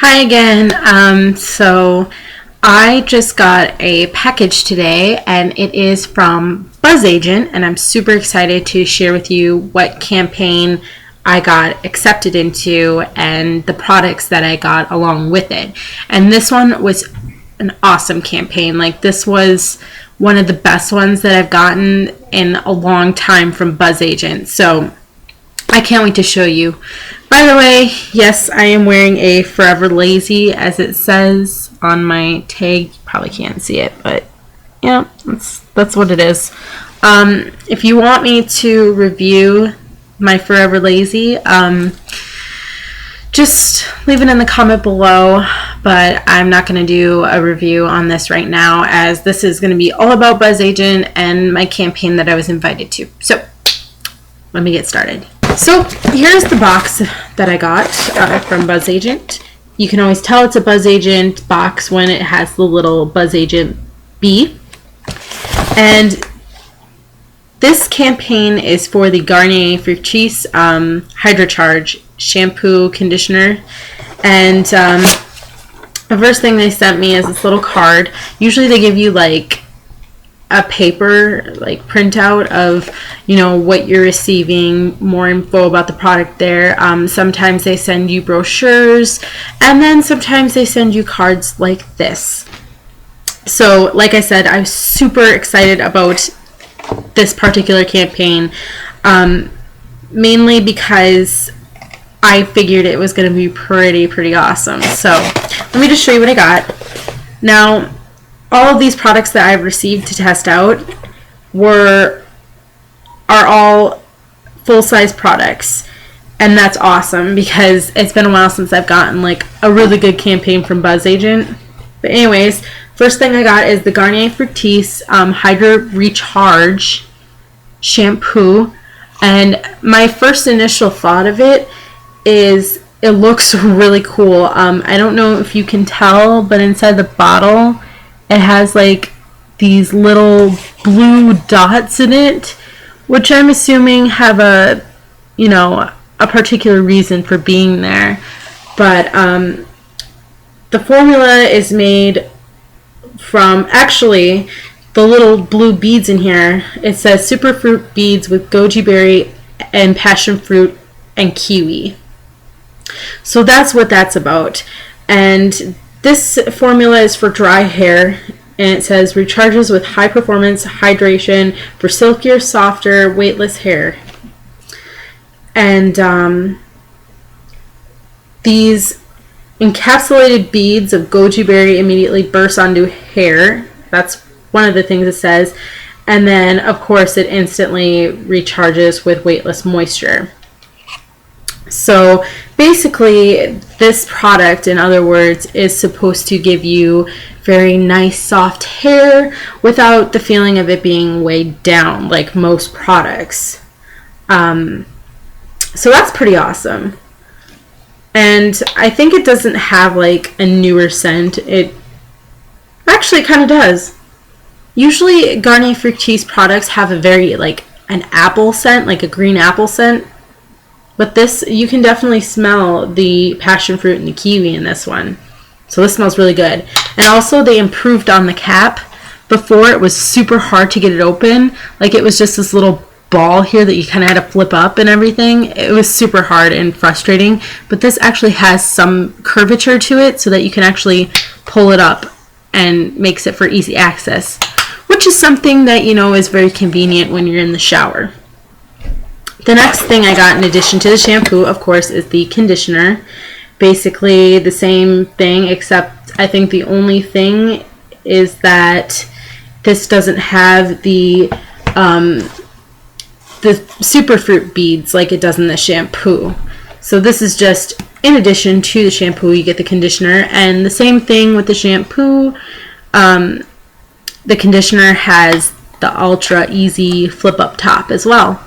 Hi again. So I just got a package today and it is from BzzAgent, and I'm super excited to share with you what campaign I got accepted into and the products that I got along with it. And this one was an awesome campaign. Like, this was one of the best ones that I've gotten in a long time from BzzAgent. So I can't wait to show you. By the way, yes, I am wearing a Forever Lazy, as it says on my tag. You probably can't see it, but yeah, that's what it is. If you want me to review my Forever Lazy, just leave it in the comment below, but I'm not going to do a review on this right now, as this is going to be all about BzzAgent and my campaign that I was invited to. So let me get started. So here's the box that I got from BzzAgent. You can always tell it's a BzzAgent box when it has the little BzzAgent B. And this campaign is for the Garnier Fructis Hydrocharge shampoo conditioner. And the first thing they sent me is this little card. Usually they give you like a paper like printout of, you know, what you're receiving, more info about the product there. Sometimes they send you brochures, and then sometimes they send you cards like this. So like I said, I'm super excited about this particular campaign, mainly because I figured it was going to be pretty awesome. So let me just show you what I got. Now, all of these products that I've received to test out are all full-size products, and that's awesome because it's been a while since I've gotten like a really good campaign from BzzAgent. But anyways, first thing I got is the Garnier Fructis Hydro Recharge shampoo, and my first initial thought of it is it looks really cool. I don't know if you can tell, but inside the bottle it has like these little blue dots in it, which I'm assuming have a particular reason for being there. But the formula is made from, actually, the little blue beads in here, it says superfruit beads with goji berry and passion fruit and kiwi. So that's what that's about. And this formula is for dry hair, and it says recharges with high performance hydration for silkier, softer, weightless hair. And these encapsulated beads of goji berry immediately burst onto hair. That's one of the things it says. And then, of course, it instantly recharges with weightless moisture. So basically, this product, in other words, is supposed to give you very nice soft hair without the feeling of it being weighed down like most products. So that's pretty awesome. And I think it doesn't have like a newer scent. It actually kind of does. Usually Garnier Fructis products have a very like an apple scent, like a green apple scent. But this, you can definitely smell the passion fruit and the kiwi in this one. So this smells really good. And also they improved on the cap. Before, it was super hard to get it open. Like, it was just this little ball here that you kind of had to flip up and everything. It was super hard and frustrating. But this actually has some curvature to it so that you can actually pull it up and makes it for easy access, which is something that, you know, is very convenient when you're in the shower. The next thing I got in addition to the shampoo, of course, is the conditioner. Basically the same thing, except I think the only thing is that this doesn't have the superfruit beads like it does in the shampoo. So this is just in addition to the shampoo, you get the conditioner. And the same thing with the shampoo. The conditioner has the ultra easy flip up top as well.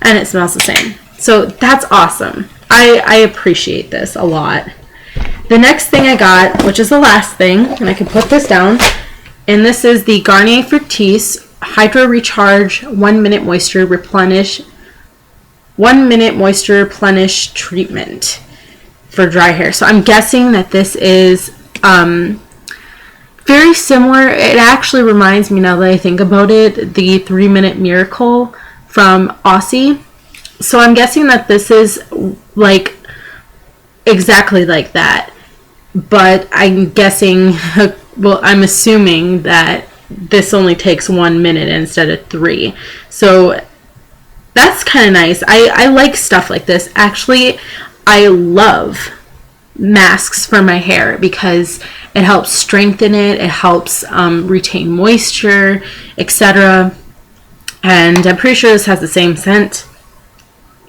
And it smells the same. So that's awesome. I appreciate this a lot. The next thing I got, which is the last thing, and I can put this down, and this is the Garnier Fructis Hydro Recharge 1 Minute Moisture Replenish 1 Minute Moisture Replenish Treatment. for dry hair. So I'm guessing that this is very similar. It actually reminds me, now that I think about it, the 3 Minute Miracle from Aussie. So I'm guessing that this is like exactly like that. But I'm guessing, well, I'm assuming that this only takes 1 minute instead of 3. So that's kind of nice. I like stuff like this. Actually, I love masks for my hair because it helps strengthen it. It helps retain moisture, etc. And I'm pretty sure this has the same scent.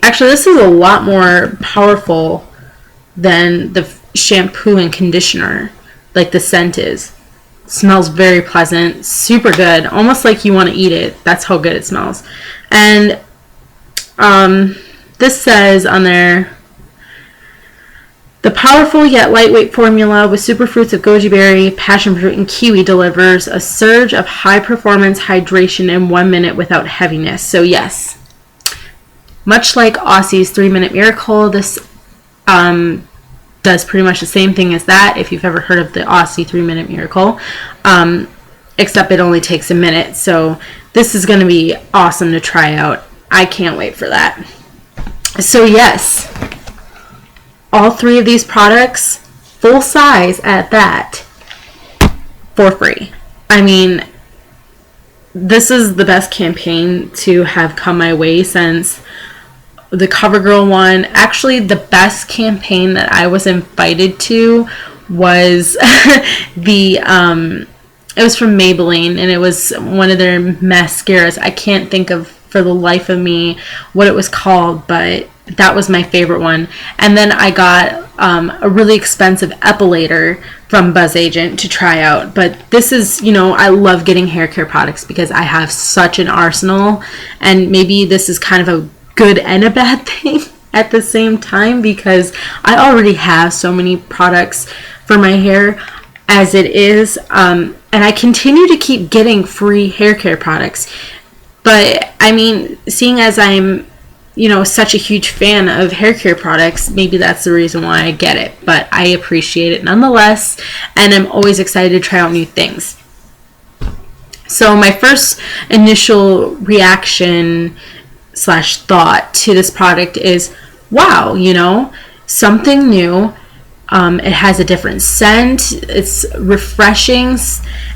Actually, this is a lot more powerful than the shampoo and conditioner, like the scent is. Smells very pleasant, super good, almost like you want to eat it. That's how good it smells. And this says on there, the powerful yet lightweight formula with superfruits of goji berry, passion fruit, and kiwi delivers a surge of high performance hydration in 1 minute without heaviness. So yes, much like Aussie's 3 Minute Miracle, this does pretty much the same thing as that, if you've ever heard of the Aussie 3 Minute Miracle, except it only takes a minute. So this is going to be awesome to try out. I can't wait for that. So yes, all 3 of these products, full size at that, for free. I mean, this is the best campaign to have come my way since the CoverGirl one. Actually, the best campaign that I was invited to was it was from Maybelline, and it was one of their mascaras. I can't think of for the life of me what it was called, but that was my favorite one. And then I got a really expensive epilator from BzzAgent to try out. But this is, you know, I love getting hair care products because I have such an arsenal, and maybe this is kind of a good and a bad thing at the same time, because I already have so many products for my hair as it is, and I continue to keep getting free hair care products. But I mean, seeing as I'm, you know, such a huge fan of hair care products, maybe that's the reason why I get it. But I appreciate it nonetheless, and I'm always excited to try out new things. So my first initial reaction / thought to this product is, wow, you know, something new. It has a different scent. It's refreshing,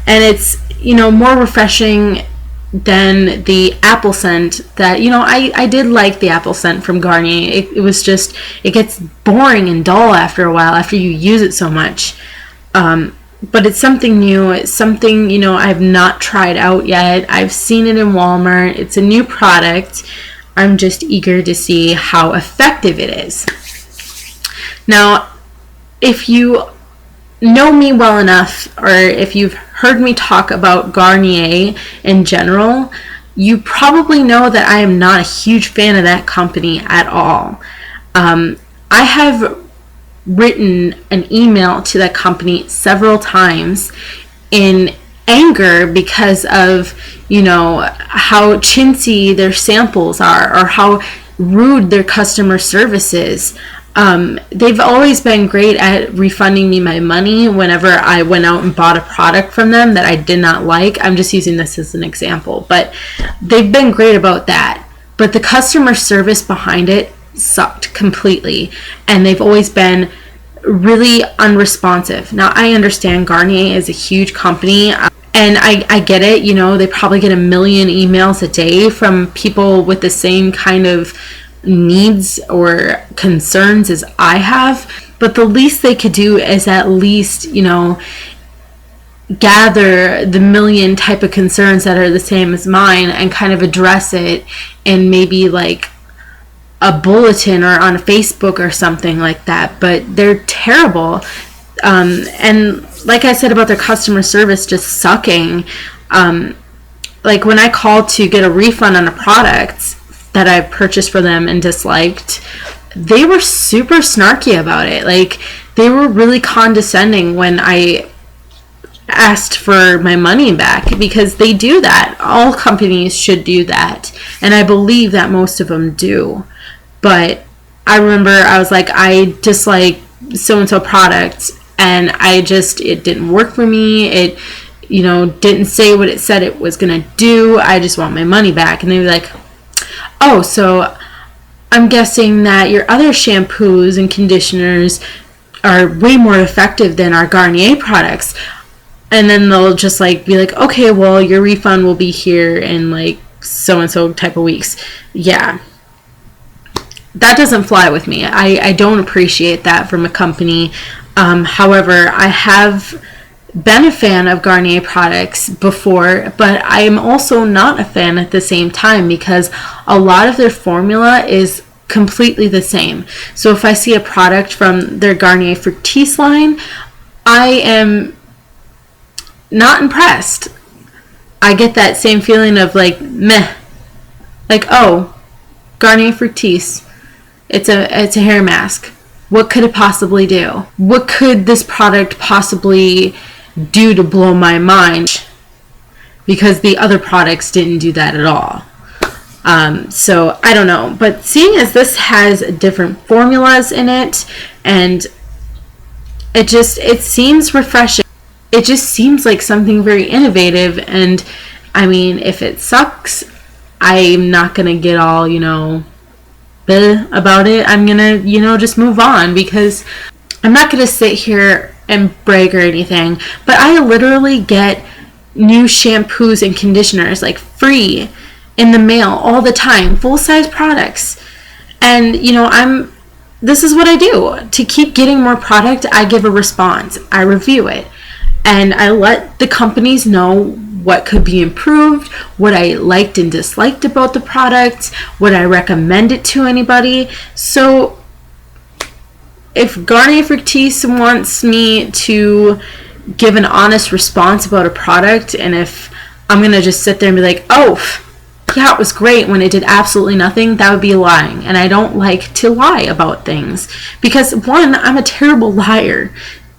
and it's, you know, more refreshing than the apple scent that, you know, I did like the apple scent from Garnier. It was just, it gets boring and dull after a while after you use it so much. But it's something new. It's something, you know, I've not tried out yet. I've seen it in Walmart. It's a new product. I'm just eager to see how effective it is. Now, if you know me well enough, or if you've heard me talk about Garnier in general, you probably know that I am not a huge fan of that company at all. I have written an email to that company several times in anger because of, you know, how chintzy their samples are, or how rude their customer service is. They've always been great at refunding me my money whenever I went out and bought a product from them that I did not like. I'm just using this as an example, but they've been great about that. But the customer service behind it sucked completely, and they've always been really unresponsive. Now, I understand Garnier is a huge company, and I get it. You know, they probably get 1 million emails a day from people with the same kind of needs or concerns as I have, but the least they could do is at least, you know, gather the 1 million type of concerns that are the same as mine and kind of address it in maybe like a bulletin or on Facebook or something like that. But they're terrible, and like I said about their customer service just sucking, like when I called to get a refund on a product that I purchased for them and disliked, they were super snarky about it. Like, they were really condescending when I asked for my money back, because they do that. All companies should do that, and I believe that most of them do. But I remember I was like, I dislike so-and-so product, and it didn't work for me. It, didn't say what it said it was going to do. I just want my money back. And they'd be like, oh, so I'm guessing that your other shampoos and conditioners are way more effective than our Garnier products. And then they'll just be like, okay, well, your refund will be here in so-and-so type of weeks. Yeah. That doesn't fly with me. I don't appreciate that from a company. However, I have been a fan of Garnier products before, but I am also not a fan at the same time because a lot of their formula is completely the same. So if I see a product from their Garnier Fructis line, I am not impressed. I get that same feeling of meh. Oh, Garnier Fructis. It's a hair mask. What could it possibly do? What could this product possibly do to blow my mind? Because the other products didn't do that at all. So I don't know. But seeing as this has different formulas in it, and it seems refreshing. It just seems like something very innovative. And I mean, if it sucks, I'm not gonna get all, about it. I'm gonna, just move on, because I'm not gonna sit here and brag or anything, but I literally get new shampoos and conditioners free in the mail all the time, full-size products. And this is what I do to keep getting more product. I give a response, I review it, and I let the companies know what could be improved, what I liked and disliked about the product, would I recommend it to anybody. So if Garnier Fructis wants me to give an honest response about a product, and if I'm going to just sit there and be like, oh, yeah, it was great when it did absolutely nothing, that would be lying. And I don't like to lie about things because, one, I'm a terrible liar.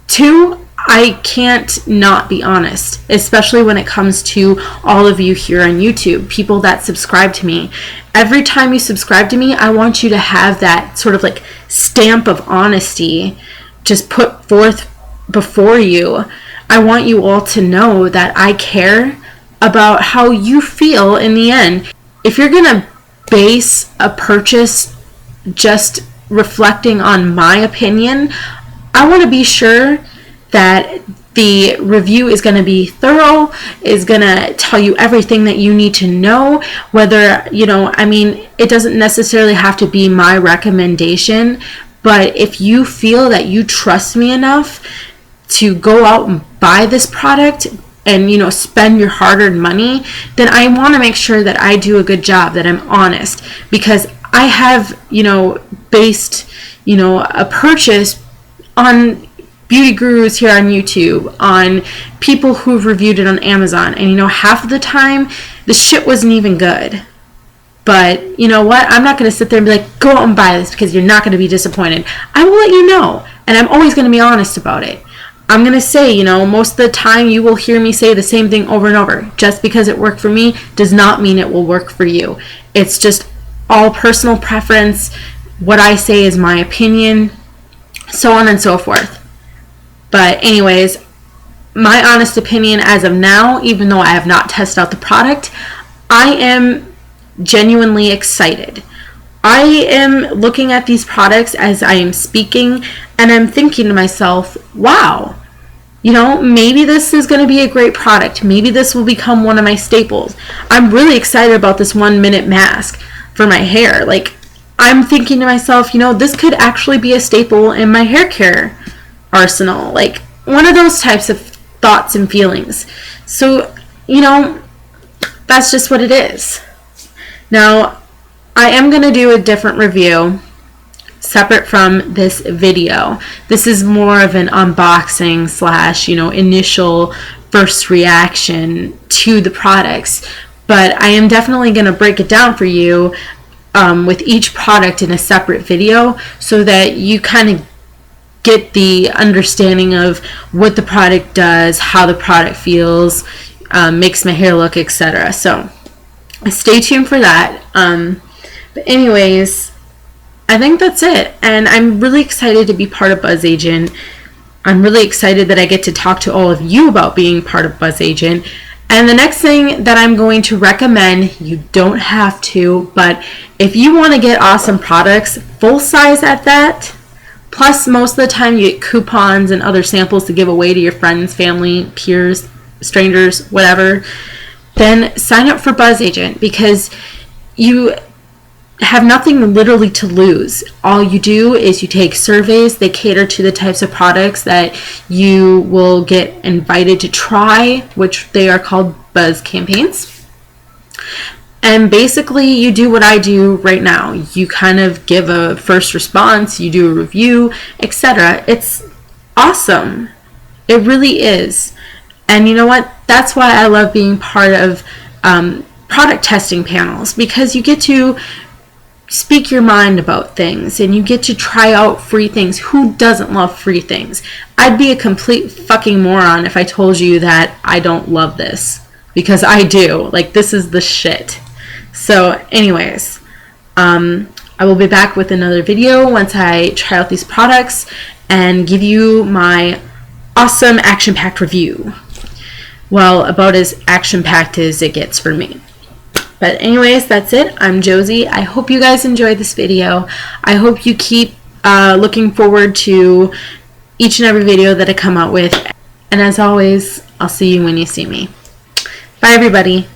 Two, I can't not be honest, especially when it comes to all of you here on YouTube, people that subscribe to me. Every time you subscribe to me, I want you to have that sort of stamp of honesty just put forth before you. I want you all to know that I care about how you feel in the end. If you're going to base a purchase just reflecting on my opinion, I want to be sure that the review is going to be thorough, is going to tell you everything that you need to know, whether, it doesn't necessarily have to be my recommendation, but if you feel that you trust me enough to go out and buy this product and, spend your hard-earned money, then I want to make sure that I do a good job, that I'm honest, because I have, based, a purchase on beauty gurus here on YouTube, on people who've reviewed it on Amazon, and half of the time the shit wasn't even good. But you know what, I'm not going to sit there and be like, go out and buy this, because you're not going to be disappointed. I will let you know, and I'm always going to be honest about it. I'm going to say, most of the time you will hear me say the same thing over and over. Just because it worked for me does not mean it will work for you. It's just all personal preference. What I say is my opinion, so on and so forth. But anyways, my honest opinion as of now, even though I have not tested out the product, I am genuinely excited. I am looking at these products as I am speaking, and I'm thinking to myself, wow, maybe this is going to be a great product. Maybe this will become one of my staples. I'm really excited about this 1 minute mask for my hair. I'm thinking to myself, this could actually be a staple in my hair care arsenal, one of those types of thoughts and feelings. So, that's just what it is. Now, I am going to do a different review separate from this video. This is more of an unboxing / initial first reaction to the products, but I am definitely going to break it down for you with each product in a separate video, so that you kind of get the understanding of what the product does, how the product feels, makes my hair look, etc. So stay tuned for that. But anyways, I think that's it. And I'm really excited to be part of BzzAgent. I'm really excited that I get to talk to all of you about being part of BzzAgent. And the next thing that I'm going to recommend, you don't have to, but if you want to get awesome products, full size at that, plus most of the time you get coupons and other samples to give away to your friends, family, peers, strangers, whatever, then sign up for BzzAgent, because you have nothing literally to lose. All you do is you take surveys. They cater to the types of products that you will get invited to try, which they are called buzz campaigns. And basically you do what I do right now. You kind of give a first response, you do a review, etc. It's awesome. It really is. And you know what? That's why I love being part of product testing panels, because you get to speak your mind about things and you get to try out free things. Who doesn't love free things? I'd be a complete fucking moron if I told you that I don't love this, because I do. Like, this is the shit. So anyways, I will be back with another video once I try out these products and give you my awesome action-packed review. Well, about as action-packed as it gets for me. But anyways, that's it. I'm Josie. I hope you guys enjoyed this video. I hope you keep looking forward to each and every video that I come out with. And as always, I'll see you when you see me. Bye, everybody.